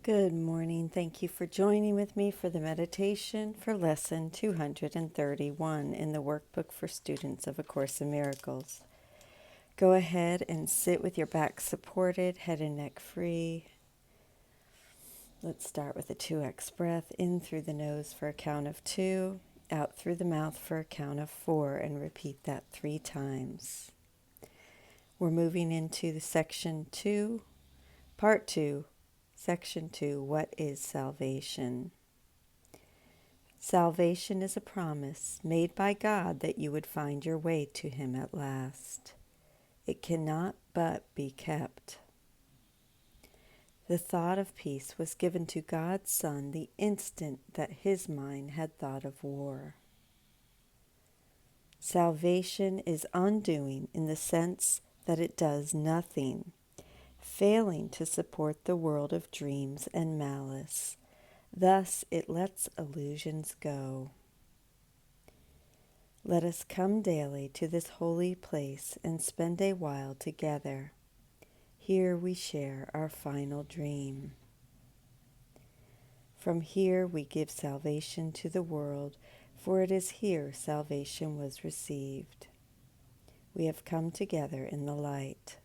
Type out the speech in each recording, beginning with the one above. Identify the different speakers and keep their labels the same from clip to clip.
Speaker 1: Good morning. Thank you for joining with me for the meditation for lesson 231 in the workbook for students of A Course in Miracles. Go ahead and sit with your back supported, head and neck free. Let's start with a 2x breath in through the nose for a count of 2, out through the mouth for a count of 4, and repeat that 3 times. We're moving into the section 2, part 2. Section 2, what is salvation? Salvation is a promise made by God that you would find your way to Him at last. It cannot but be kept. The thought of peace was given to God's Son the instant that His mind had thought of war. Salvation is undoing in the sense that it does nothing, failing to support the world of dreams and malice. Thus it lets illusions go. Let us come daily to this holy place and spend a while together. Here we share our final dream. From here we give salvation to the world, for it is here salvation was received. We have come together in the light.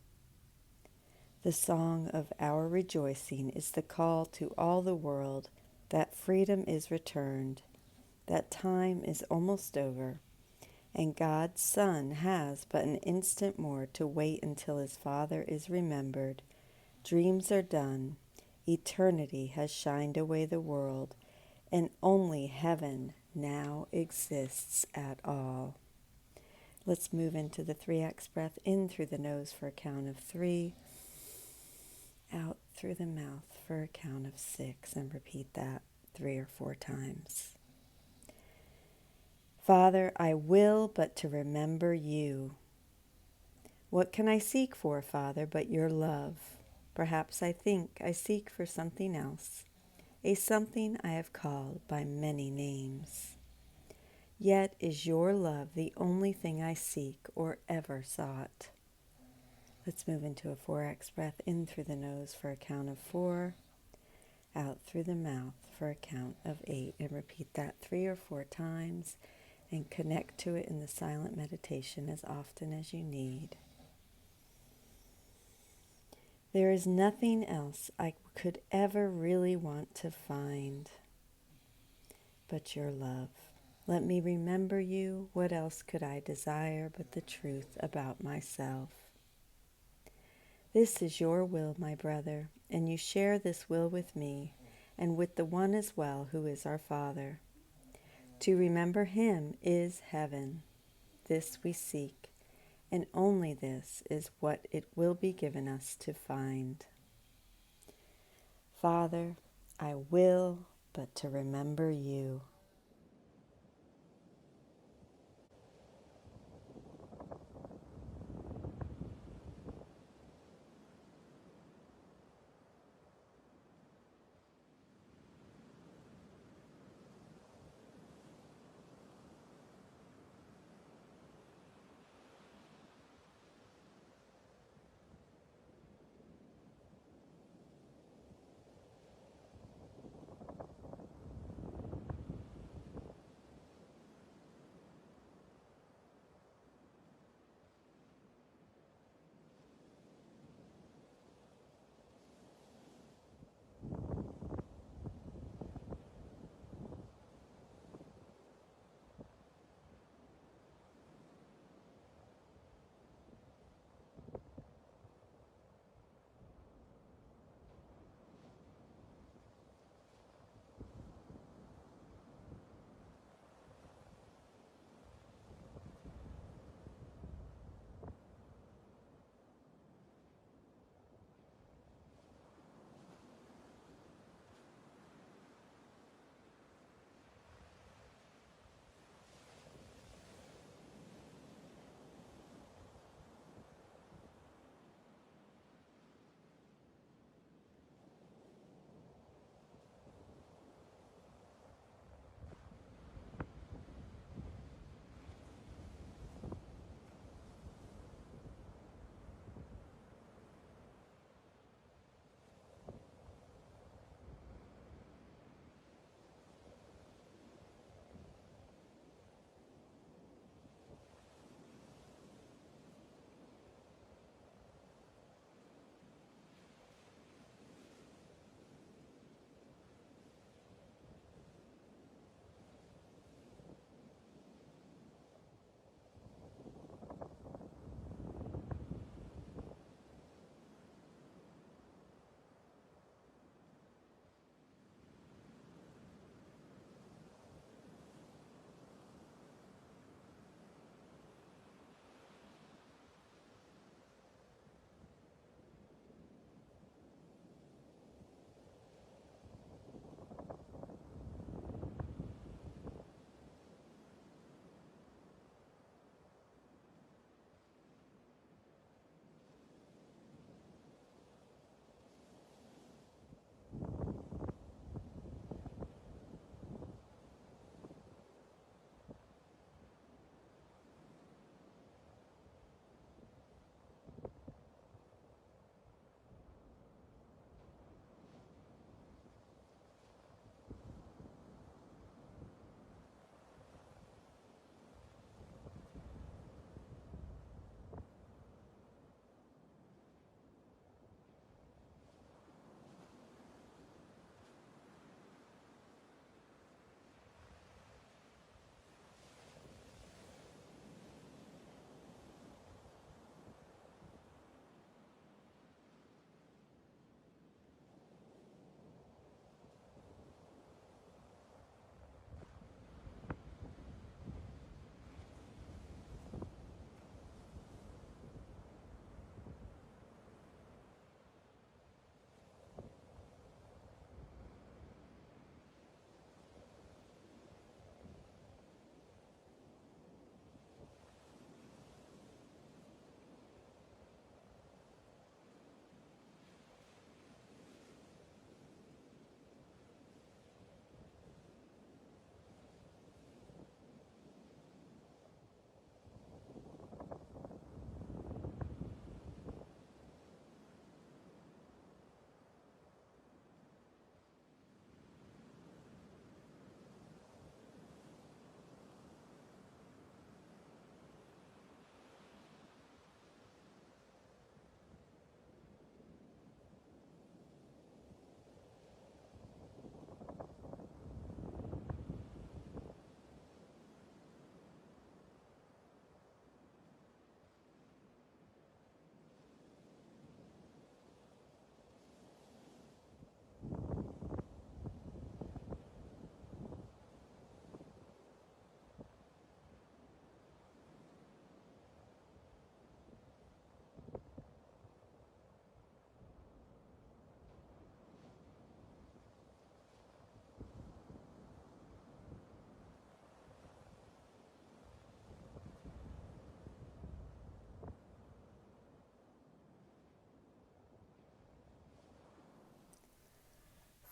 Speaker 1: The song of our rejoicing is the call to all the world that freedom is returned, that time is almost over, and God's Son has but an instant more to wait until His Father is remembered. Dreams are done, eternity has shined away the world, and only heaven now exists at all. Let's move into the 3x breath in through the nose for a count of 3, out through the mouth for a count of 6, and repeat that 3 or 4 times. Father, I will but to remember you. What can I seek for, Father, but your love? Perhaps I think I seek for something else, a something I have called by many names. Yet is your love the only thing I seek or ever sought. Let's move into a 4x breath in through the nose for a count of 4, out through the mouth for a count of 8, and repeat that 3 or 4 times, and connect to it in the silent meditation as often as you need. There is nothing else I could ever really want to find but your love. Let me remember you. What else could I desire but the truth about myself? This is your will, my brother, and you share this will with me, and with the one as well who is our Father. To remember Him is heaven. This we seek, and only this is what it will be given us to find. Father, I will but to remember you.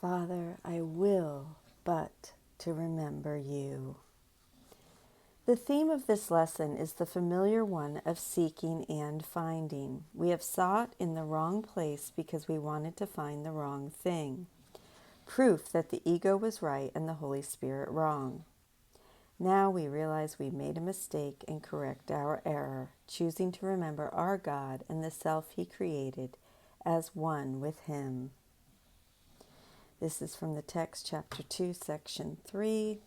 Speaker 1: Father, I will but to remember you. The theme of this lesson is the familiar one of seeking and finding. We have sought in the wrong place because we wanted to find the wrong thing. Proof that the ego was right and the Holy Spirit wrong. Now we realize we made a mistake and correct our error, choosing to remember our God and the self He created as one with Him. This is from the text, chapter 2, section 3.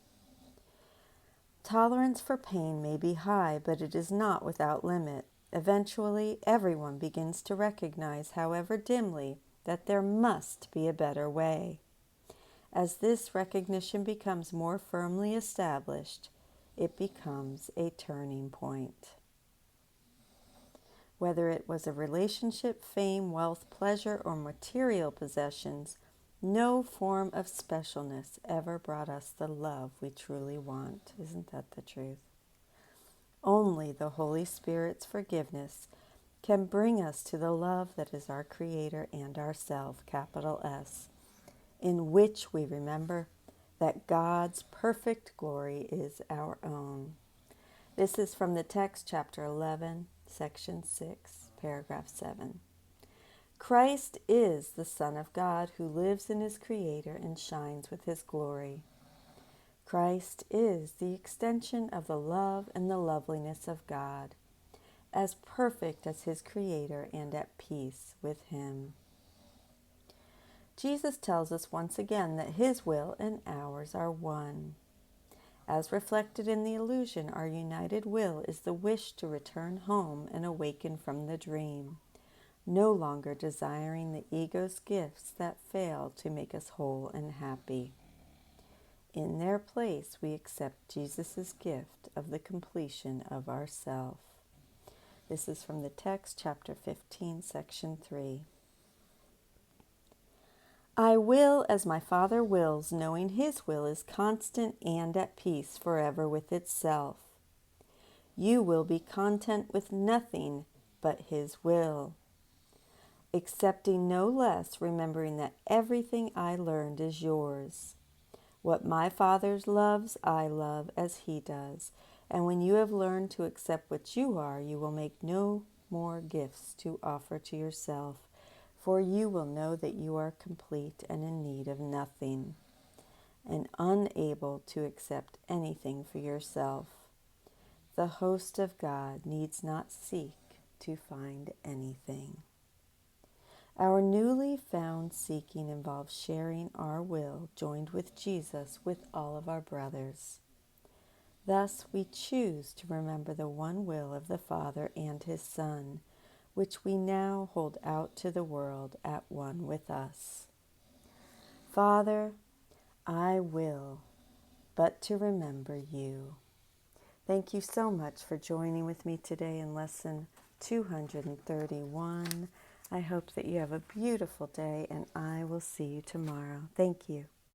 Speaker 1: Tolerance for pain may be high, but it is not without limit. Eventually, everyone begins to recognize, however dimly, that there must be a better way. As this recognition becomes more firmly established, it becomes a turning point. Whether it was a relationship, fame, wealth, pleasure, or material possessions, no form of specialness ever brought us the love we truly want. Isn't that the truth? Only the Holy Spirit's forgiveness can bring us to the love that is our Creator and ourself, capital S, in which we remember that God's perfect glory is our own. This is from the text, chapter 11, section 6, paragraph 7. Christ is the Son of God who lives in His Creator and shines with His glory. Christ is the extension of the love and the loveliness of God, as perfect as His Creator and at peace with Him. Jesus tells us once again that His will and ours are one. As reflected in the illusion, our united will is the wish to return home and awaken from the dream, no longer desiring the ego's gifts that fail to make us whole and happy. In their place, we accept Jesus' gift of the completion of ourself. This is from the text, chapter 15, section 3. I will as my Father wills, knowing His will is constant and at peace forever with itself. You will be content with nothing but His will, accepting no less, remembering that everything I learned is yours. What my Father loves, I love as He does. And when you have learned to accept what you are, you will make no more gifts to offer to yourself, for you will know that you are complete and in need of nothing, and unable to accept anything for yourself. The host of God needs not seek to find anything. Our newly found seeking involves sharing our will, joined with Jesus, with all of our brothers. Thus, we choose to remember the one will of the Father and His Son, which we now hold out to the world at one with us. Father, I will but to remember you. Thank you so much for joining with me today in lesson 231. I hope that you have a beautiful day, and I will see you tomorrow. Thank you.